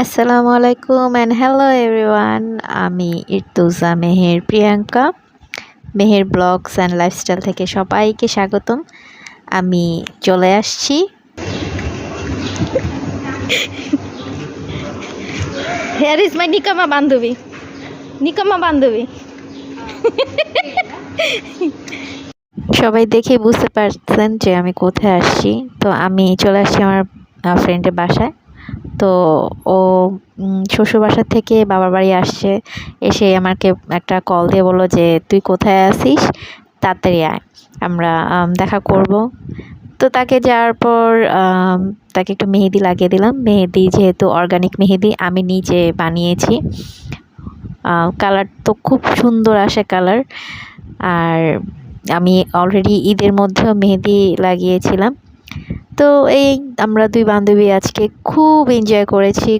আসসালামু আলাইকুম and hello everyone. আমি Irtuza Meher Priyanka, Meher blogs and lifestyle থেকে সবাইকে স্বাগতম। আমি চলে আসছি হেয়ার ইজ মাই নিকামা বান্ধবী। সবাই দেখে বুঝতে পারছেন যে আমি কোথায় আসছি। তো আমি চলে আসছি আমার ফ্রেন্ডের বাসায়। তো ও শ্বশুর বাসা থেকে বাবার বাড়ি আসছে, এসে আমাকে একটা কল দিয়ে বললো যে তুই কোথায় আছিস, তাড়াতাড়ি আয়, আমরা দেখা করব। তো তাকে যাওয়ার পর তাকে একটু মেহেদি লাগিয়ে দিলাম। মেহেদি যেহেতু অর্গানিক মেহেদি আমি নিজে বানিয়েছি, কালার তো খুব সুন্দর আসে কালার। আর আমি অলরেডি ঈদের মধ্যেও মেহেদি লাগিয়েছিলাম। তো এই আমরা দুই বান্ধবী আজকে খুব এনজয় করেছি।